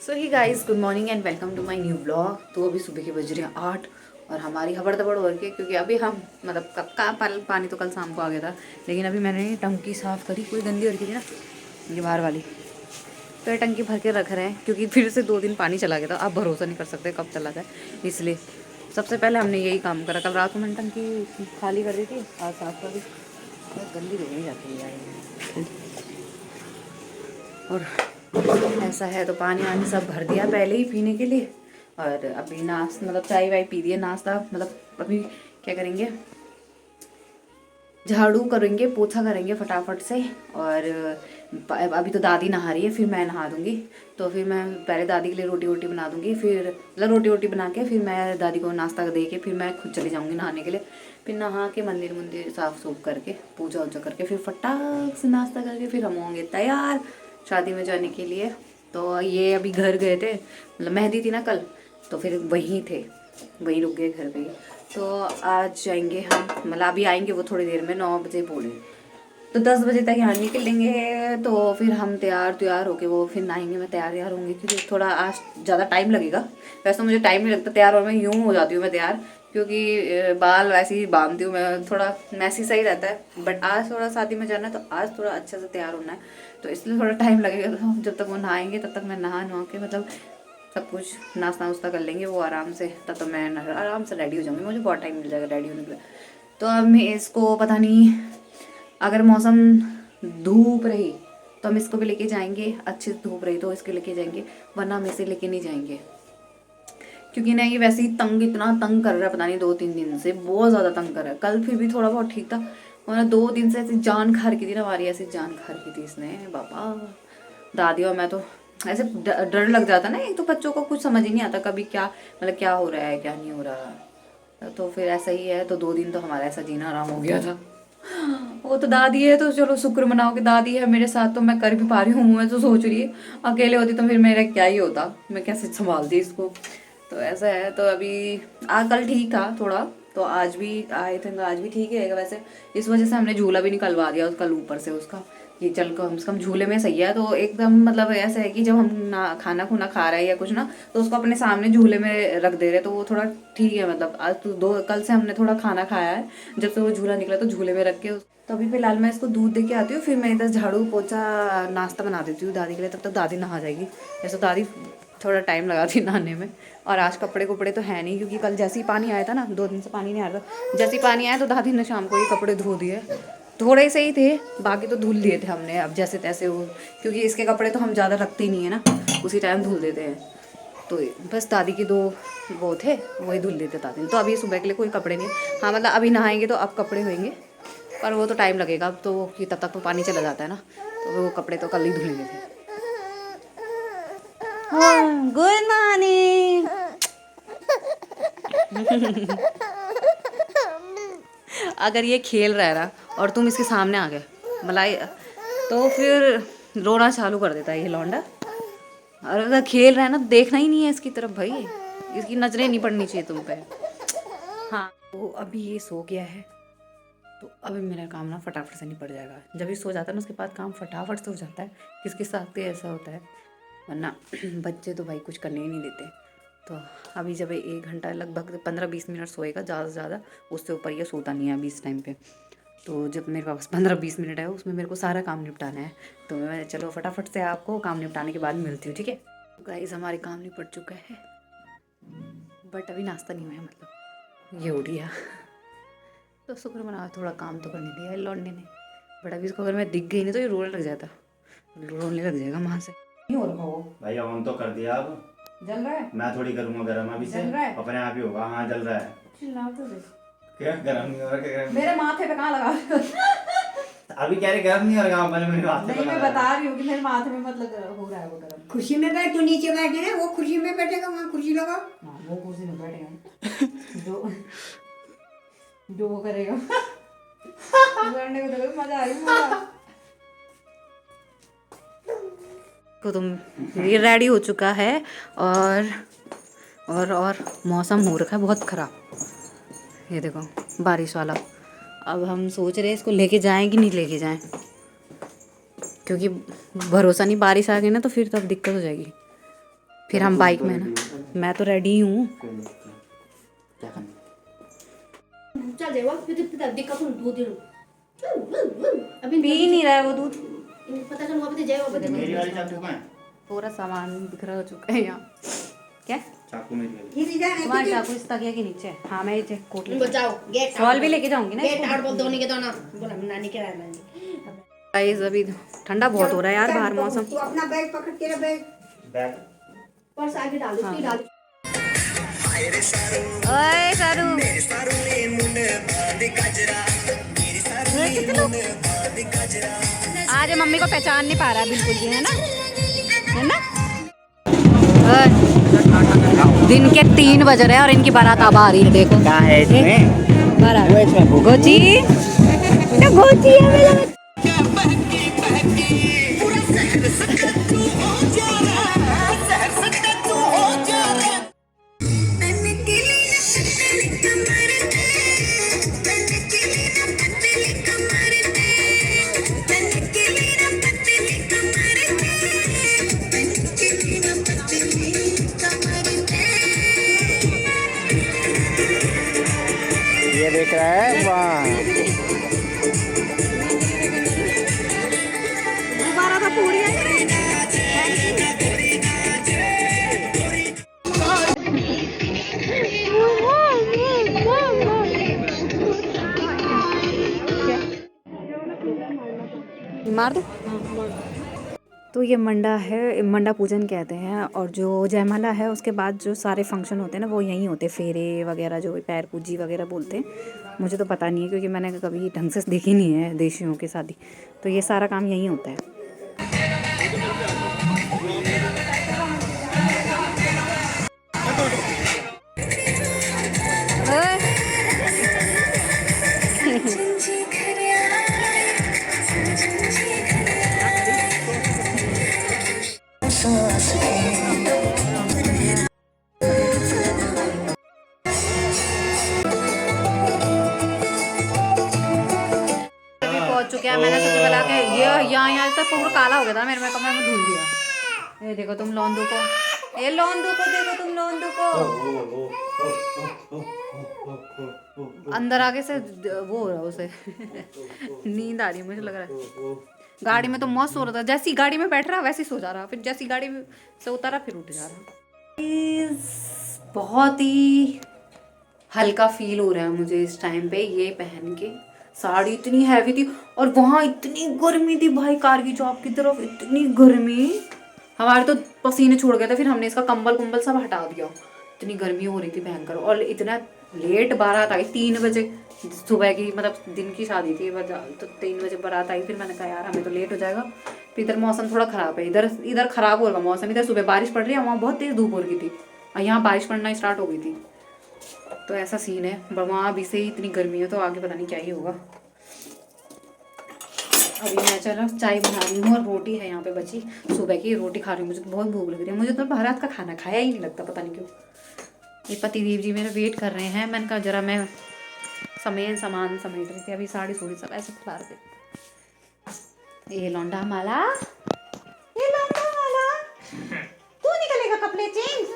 So hi guys, good morning and welcome to my new blog. तो अभी सुबह के बज रहे हैं 8 और हमारी हबड़ दबड़ हो रही है क्योंकि अभी हम मतलब कब का पानी तो कल शाम को आ गया था, लेकिन अभी मैंने टंकी साफ़ करी। कोई गंदी हो रही थी ना ये बाहर वाली, तो ये टंकी भर के रख रहे हैं क्योंकि फिर से 2 दिन पानी चला गया था। अब भरोसा नहीं कर सकते कब चला जाए, इसलिए सबसे पहले हमने यही काम करा। कल रात को मैंने टंकी खाली कर दी थी, आज साफ कर दी। बहुत गंदी हो नहीं जाती है यार। और ऐसा है तो पानी वानी सब भर दिया पहले ही पीने के लिए। और अभी नाश्ता मतलब चाय वाय पी दिए, नाश्ता मतलब अभी क्या करेंगे, झाड़ू करेंगे, पोछा करेंगे फटाफट से। और अभी तो दादी नहा रही है, फिर मैं नहा दूंगी। तो फिर मैं पहले दादी के लिए रोटी वोटी बना दूंगी, फिर मतलब रोटी वोटी बना के फिर मैं दादी को नाश्ता दे के फिर मैं खुद चली जाऊंगी नहाने के लिए। फिर नहा के मंदिर मुंदिर साफ सूफ करके पूजा वूजा करके फिर फटाक से नाश्ता करके फिर हम होंगे तैयार शादी में जाने के लिए। तो ये अभी घर गए थे, मतलब मेहंदी थी ना कल, तो फिर वहीं थे, वहीं रुक गए घर पे ही। तो आज जाएंगे हम, मतलब अभी आएंगे वो थोड़ी देर में, 9 बजे बोले, तो 10 बजे तक यहाँ निकलेंगे। तो फिर हम तैयार होके वो फिर नहाएंगे, मैं तैयार होंगी क्योंकि थोड़ा आज ज़्यादा टाइम लगेगा। वैसे तो मुझे टाइम नहीं लगता तैयार, और मैं यूँ हो जाती हूँ मैं तैयार, क्योंकि बाल वैसे ही बांधती हूँ मैं, थोड़ा मैसी सही रहता है। बट आज थोड़ा शादी में जाना है तो आज थोड़ा अच्छे से तैयार होना है, तो इसलिए थोड़ा टाइम लगेगा। तो जब तक वो नहाएंगे तब तक मैं नहा के मतलब सब कुछ नाश्ता वास्ता कर लेंगे वो आराम से, तब तो मैं आराम से रेडी हो जाऊंगी। मुझे बहुत टाइम मिल जाएगा रेडी होने के लिए। तो अब मैं इसको पता नहीं, अगर मौसम धूप रही तो हम इसको भी लेके जाएंगे, अच्छी धूप रही तो इसके लेके जाएंगे, वरना हम इसे लेके नहीं जाएंगे क्योंकि ना ये वैसे ही तंग, इतना तंग कर रहा है पता नहीं, 2-3 दिन से बहुत ज़्यादा तंग कर रहा है। कल फिर भी थोड़ा बहुत ठीक था, और 2 दिन से ऐसी जान खा रखी थी ना हमारी, ऐसी जान खा रखी थी इसने बाबा। दादी और मैं तो ऐसे डर लग जाता ना, एक तो बच्चों को कुछ समझ ही नहीं आता कभी क्या मतलब क्या हो रहा है क्या नहीं हो रहा। तो फिर ऐसा ही है, तो 2 दिन तो हमारा ऐसा जीना आराम हो गया था। वो तो दादी है तो चलो शुक्र मनाओ कि दादी है मेरे साथ, तो मैं कर भी पा रही हूँ। मैं तो सोच रही अकेले होती तो फिर मेरा क्या ही होता, मैं कैसे संभालती इसको। तो ऐसा है। तो अभी कल ठीक था थोड़ा, तो आज भी आई थिंक आज भी ठीक है वैसे। इस वजह से हमने झूला भी निकलवा दिया कल ऊपर से उसका, कि चल कम से कम झूले में सही है। तो एकदम मतलब ऐसा है कि जब हम ना खाना खुना खा रहे हैं या कुछ ना, तो उसको अपने सामने झूले में रख दे रहे, तो वो थोड़ा ठीक है। मतलब आज तो कल से हमने थोड़ा खाना खाया है, जब से वो झूला निकला तो झूले में रख के। तो अभी फिलहाल मैं इसको दूध दे के आती हूँ, फिर मैं इधर झाड़ू पोछा नाश्ता बना देती हूँ दादी के लिए, तब तक दादी नहा जाएगी। जैसे दादी थोड़ा टाइम लगा थी नहाने में। और आज कपड़े कुपड़े तो है नहीं, क्योंकि कल जैसे ही पानी आया था ना, 2 दिन से पानी नहीं आ रहा था, जैसे ही पानी आया तो दादी ने शाम को ही कपड़े धो दिए। थोड़े से ही थे, बाकी तो धुल दिए थे हमने अब जैसे तैसे वो, क्योंकि इसके कपड़े तो हम ज़्यादा रखते ही नहीं है ना, उसी टाइम धुल देते हैं। तो बस दादी के 2 वो थे, वही धुल देते दादी। तो अभी सुबह के लिए कोई कपड़े नहीं है। हाँ मतलब अभी नहाएंगे तो अब कपड़े होंगे, पर वो तो टाइम लगेगा अब तो, कि तब तक तो पानी चला जाता है ना, तो वो कपड़े तो कल ही धुलेंगे थे। हाँ गुड मॉर्निंग। अगर ये खेल रहा है ना और तुम इसके सामने आ गए मलाई, तो फिर रोना चालू कर देता है ये लौंडा। और अगर खेल रहा है ना, देखना ही नहीं है इसकी तरफ भाई, इसकी नजरें नहीं पड़नी चाहिए तुम पे। हाँ तो अभी ये सो गया है, तो अभी मेरा काम ना फटाफट से निपट जाएगा। जब ये सो जाता है ना उसके बाद काम फटाफट से हो जाता है। किसके साथ भी ऐसा होता है, वरना बच्चे तो भाई कुछ करने ही नहीं देते। तो अभी जब 1 घंटा लगभग 15-20 मिनट सोएगा ज़्यादा से ज़्यादा, उससे ऊपर ये सोता नहीं है अभी इस टाइम पे। तो जब मेरे पास 15-20 मिनट है उसमें मेरे को सारा काम निपटाना है, तो मैं चलो फटाफट से आपको काम निपटाने के बाद मिलती हूँ, ठीक है। गाइस हमारे काम निपट चुका है, बट अभी नाश्ता नहीं हुआ है, मतलब ये उठ गया। तो शुक्र मना, थोड़ा काम तो करने दिया है लौंडे ने। बट अभी इसको अगर मैं दिख गई नहीं तो ये रोने लग जाता, रोने लग जाएगा वहाँ से। नहीं हो रहा वो भाई ऑन तो कर दिया, अब जल रहा है, मैं थोड़ी करूँगा गरम, अभी से जल रहा है, अपने आप ही होगा। हाँ जल रहा है। चिल्ला तो दे। क्या गरम नहीं हो रहा, क्या गरम मेरे माथे पे कहाँ लगा रहे हो? अभी कह रहे गरम नहीं हो रहा, पहले मेरे हाथ नहीं मैं बता रही हूँ कि मेरे माथे में मत लग हो रहा है वो गरम। खुशी में बैठ, तो नीचे बैठे ना, वो खुशी में बैठेगा, वहाँ कुर्सी लगा। हाँ वो कुर्सी में बैठेगा जो जो वो करेगा। करने को देखो मजा आ रही है। को तुम ये रेडी हो चुका है, और मौसम हो रखा है बहुत ख़राब, ये देखो बारिश वाला। अब हम सोच रहे हैं इसको लेके जाएं कि नहीं लेके जाएं, क्योंकि भरोसा नहीं, बारिश आ गई ना तो फिर तब दिक्कत हो जाएगी। फिर हम बाइक में ना, मैं तो रेडी हूँ। क्या करना चल देवा फिर तो दिक्कत हो दूध दे अभी पी नहीं रहा है वो दूध। पता चल वहां पे जाएगा बता मेरी वाली चाकू कहाँ है? पूरा सामान बिखरा हो चुका है यहाँ। क्या चाकू मेरी वाली। गिरी जाने तुम्हारे चाकू इस तकिया के नीचे है। हाँ मैं ये कोट लेके बचाओ गेट सॉल भी लेके जाऊंगी ना गेट इसको। आउट बोल दोनी के तो ना बोला नानी के रहना गाइस अभी ठंडा बहुत हो रहा है यार बाहर मौसम। तू अपना बैग पकड़, तेरा बैग बैग पर्स आगे डाल दो डाल ओए सारू आज मम्मी को पहचान नहीं पा रहा बिल्कुल भी, है ना? ओए, दिन के 3 बज रहे हैं और इनकी बारात अब आ रही है। देखो कहाँ है इसमें? बारात वो इसमें भूख। गोची तो गोची है मेरा। ये देख रहा है वाह। दोबारा तो पूरी है। मार दो। तो ये मंडा है, मंडा पूजन कहते हैं। और जो जयमाला है उसके बाद जो सारे फंक्शन होते हैं ना वो यहीं होते हैं, फेरे वगैरह जो पैर पूजी वगैरह बोलते हैं। मुझे तो पता नहीं है क्योंकि मैंने कभी ढंग से देखी नहीं है देशियों की शादी। तो ये सारा काम यहीं होता है। पहुंच चुके हैं। मैंने सबसे पहले के ये यहाँ तक पूरा काला हो गया था मेरे में, कमरे में धुल दिया। ये देखो तुम लोंदू को, ये लोंदू को देखो तुम लोंदू को। अंदर आगे से वो हो रहा है उसे नींद आ रही है मुझे लग रहा है। गाड़ी में तो मस्त सो रहा था, जैसी गाड़ी में बैठ रहा वैसे ही सो जा रहा, फिर जैसी गाड़ी में से उतारा फिर उठ जा रहा। बहुत ही हल्का फील हो रहा है मुझे इस टाइम पे ये पहन के। साड़ी इतनी हैवी थी और वहाँ इतनी गर्मी थी भाई, कारगिल चौक की तरफ इतनी गर्मी, हमारे तो पसीने छोड़ गए थे। फिर हमने इसका कंबल कुंबल सब हटा दिया, इतनी गर्मी हो रही थी भयंकर। और इतना लेट बारात आई, 3 बजे सुबह की, मतलब दिन की शादी थी तो 3 बजे बारात आई। फिर मैंने कहा यार हमें तो लेट हो जाएगा। फिर इधर मौसम थोड़ा ख़राब है, इधर ख़राब होगा मौसम। इधर सुबह बारिश पड़ रही है, वहाँ बहुत तेज़ धूप हो रही थी और यहाँ बारिश पड़ना स्टार्ट हो गई थी। तो ऐसा सीन है, वहाँ अभी से ही इतनी गर्मी है तो आगे पता नहीं क्या ही होगा। अभी मैं चलो चाय बना रही हूँ और रोटी है यहाँ पे बची, सुबह की रोटी खा रही हूँ। मुझे तो बहुत भूख लग रही है, मुझे तो बारात का खाना खाया ही नहीं लगता, पता नहीं क्यों। ये पतिदेव जी मेरे वेट कर रहे हैं। मैंने कहा जरा मैं सामान समेट रही थी, अभी साड़ी सूड़ी सब ऐसे खुला रहे। ये लौंडा माला, ये लौंडा माला, तू निकलेगा कपड़े चेंज,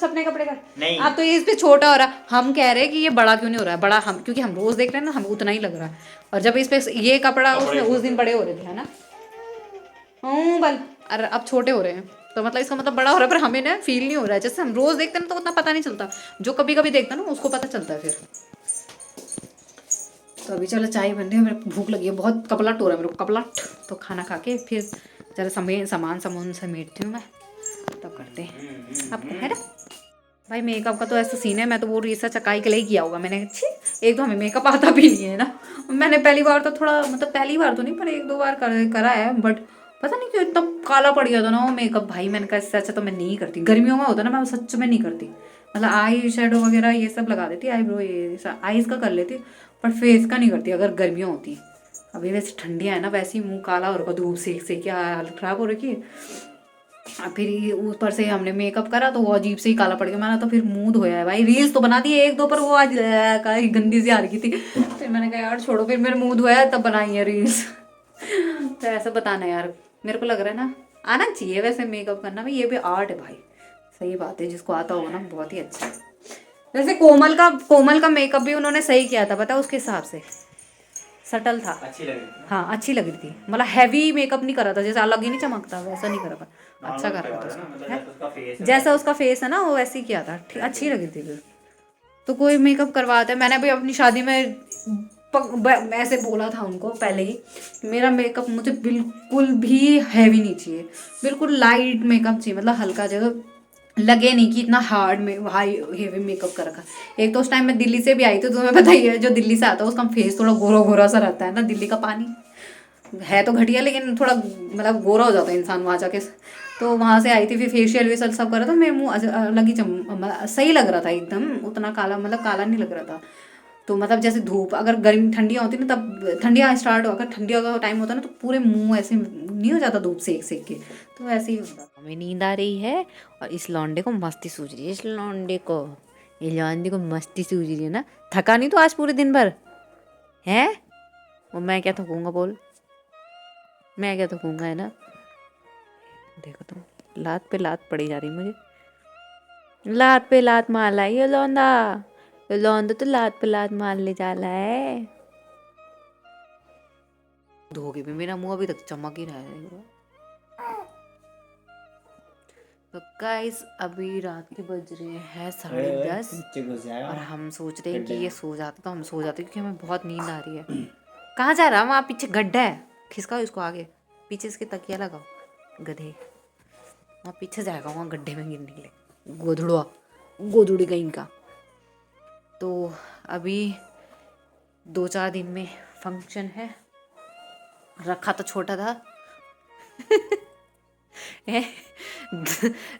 सबने कपड़े कर नहीं। अब तो ये इस पे छोटा हो रहा। हम कह रहे हैं कि ये बड़ा क्यों नहीं हो रहा है, बड़ा हम क्योंकि हम रोज देख रहे हैं ना, हमें उतना ही लग रहा है। और जब इस पे ये कपड़ा उसमें उस दिन बड़े हो रहे थे, है ना, बल अरे अब छोटे हो रहे हैं, तो मतलब इसका मतलब बड़ा हो रहा है। पर हमें ना फील नहीं हो रहा है, जैसे हम रोज देखते हैं ना तो उतना पता नहीं चलता, जो कभी कभी देखता है ना उसको पता चलता है फिर। तो अभी चलो चाय बन रही है, मेरे भूख लगी है बहुत, कपलट हो रहा है मेरे को, कपलट। तो खाना खा के फिर जरा सामान समेटती हूँ मैं, तब करते हैं आपको, है ना भाई। मेकअप का तो ऐसा सीन है, मैं तो वो रिसर्च चकाई के लिए किया होगा मैंने। एक तो हमें मेकअप आता भी नहीं है ना, मैंने पहली बार तो थोड़ा, मतलब पहली बार तो नहीं पर 1-2 बार करा है, बट पता नहीं क्यों इतना काला पड़ गया था ना वो मेकअप भाई। मैंने कहा इससे अच्छा तो मैं नहीं करती, गर्मियों में होता ना मैं सच में नहीं करती। मतलब आई शेडो वगैरह ये सब लगा देती, आईब्रो ये आईज का कर लेती, पर फेस का नहीं करती अगर गर्मियाँ होती। अभी वैसे ठंडियाँ है ना, वैसे ही मुँह काला हो रखा, धूप से क्या हालत ख़राब हो रखी है। फिर ऊपर से हमने मेकअप करा तो वो अजीब से ही काला पड़ गया मैंने, तो फिर मुंह धोया है भाई। रील्स तो बना दी 1-2 पर वो आज गंदी सी आ रही थी, फिर मैंने कहा यार छोड़ो, फिर मेरे मुंह धोया तब बनाई है रील्स। तो ऐसा बताना यार, मेरे को लग रहा है ना आना चाहिए वैसे मेकअप करना में, ये भी आर्ट है भाई। सही बात है, जिसको आता होगा ना बहुत ही अच्छा है। वैसे कोमल का मेकअप भी उन्होंने सही किया था, पता है, उसके हिसाब से सटल था। अच्छी लग रही थी। हाँ अच्छी लग रही थी, मतलब हैवी मेकअप नहीं करा था, जैसे अलग ही नहीं चमकता वैसा नहीं करा था, अच्छा नॉर्मल करा था करवा उसको। देना, मतलब जैसे उसका फेस है जैसा उसका फेस है ना वो वैसे ही किया था, अच्छी लगी थी फिर। तो कोई मेकअप करवाता है, मैंने भी अपनी शादी में ऐसे बोला था उनको पहले ही, मेरा मेकअप मुझे बिल्कुल भी हैवी नहीं चाहिए, बिल्कुल लाइट मेकअप चाहिए, मतलब हल्का, जगह लगे नहीं कि इतना हार्ड में हाई हेवी मेकअप कर रखा। एक तो उस टाइम मैं दिल्ली से भी आई थी, तो तुम्हें पता ही है जो दिल्ली से आता है उसका फेस थोड़ा गोरा गोरा सा रहता है ना, दिल्ली का पानी है तो घटिया लेकिन थोड़ा मतलब गोरा हो जाता है इंसान वहाँ जाके। तो वहाँ से आई थी, फिर फेशियल वेशियल सब करा था, मेरे मुंह अलग ही सही लग रहा था एकदम, उतना काला मतलब काला नहीं लग रहा था। तो मतलब जैसे धूप अगर गर्मी ठंडियाँ होती ना, तब ठंडियाँ स्टार्ट हो, अगर ठंडियों का टाइम होता ना तो पूरे मुंह ऐसे नहीं हो जाता धूप सेक सेक के, तो ऐसे ही होता। हमें नींद आ रही है और इस लौंडे को मस्ती सूझ रही है, इस लौंडे को, ये लौंडे को मस्ती सूझ रही है ना। थका नहीं तो आज पूरे दिन भर है वो, मैं क्या थकूंगा बोल, मैं क्या थकूंगा, है ना। देखो तुम, लात पे लात पड़ी जा रही मुझे, लात पे लात मार ला ये लौंदा, ये लौंदा तो लात पे लात मार ले जा रहा है। धोखे भी मेरा मुंह अभी तक चमक ही रहा है। तो गाइस अभी रात के बज रहे हैं 10:30 नीचे घुस जाएगा। और हम सोच रहे हैं कि ये सो जाता तो हम सो जाते, क्योंकि हमें बहुत नींद आ रही है। कहाँ जा रहा है, वहाँ पीछे गड्ढा है, खिसकाओ इसको आगे, पीछे इसके तकिया लगाओ गधे, वहाँ पीछे जाएगा, वहाँ गड्ढे में गिरने के लिए, गोधड़ुआ गोधड़ी कहीं का। तो अभी 2-4 दिन में फंक्शन है, रखा तो छोटा था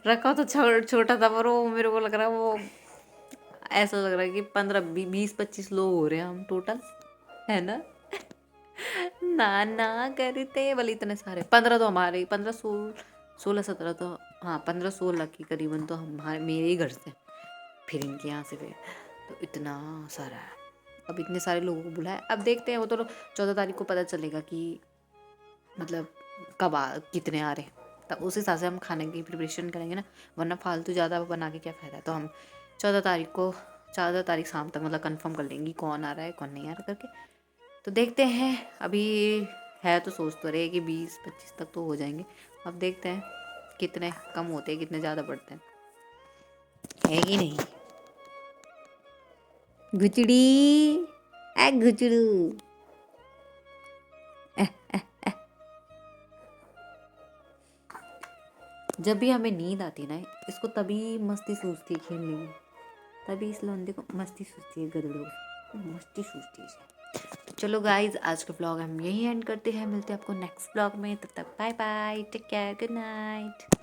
रखा तो छोटा था, पर वो मेरे को लग रहा है वो ऐसा लग रहा है कि 15-20-25 लोग हो रहे हैं हम टोटल, है ना। ना करते भले इतने सारे, 15 तो हमारे, 15-16-17 तो, हाँ 15-16 की करीबन तो हमारे मेरे ही घर से, फिर इनके यहाँ से, फिर तो इतना सारा है। अब इतने सारे लोगों को बुलाया, अब देखते हैं, वो तो 14 तारीख को पता चलेगा कि मतलब कब कितने आ रहे, तब उस हिसाब से हम खाने की प्रिपरेशन करेंगे ना, वरना फालतू ज़्यादा बना के क्या फ़ायदा। तो हम 14 तारीख शाम तक मतलब कंफर्म कर लेंगे कौन आ रहा है कौन नहीं आ रहा करके। तो देखते हैं, अभी है तो सोच तो रहे कि 20-25 तक तो हो जाएंगे, अब देखते हैं कितने कम होते हैं कितने ज़्यादा बढ़ते हैं, है कि नहीं। गुचड़ी ए गुचड़ू, जब भी हमें नींद आती ना इसको तभी मस्ती सूझती है खेलने की, तभी इस लौंडे को मस्ती सूझती है, गधड़ों को मस्ती सूझती है। तो चलो गाइज आज का व्लॉग हम यही एंड करते हैं, मिलते हैं आपको नेक्स्ट व्लॉग में, तब तक bye bye, take care, good night.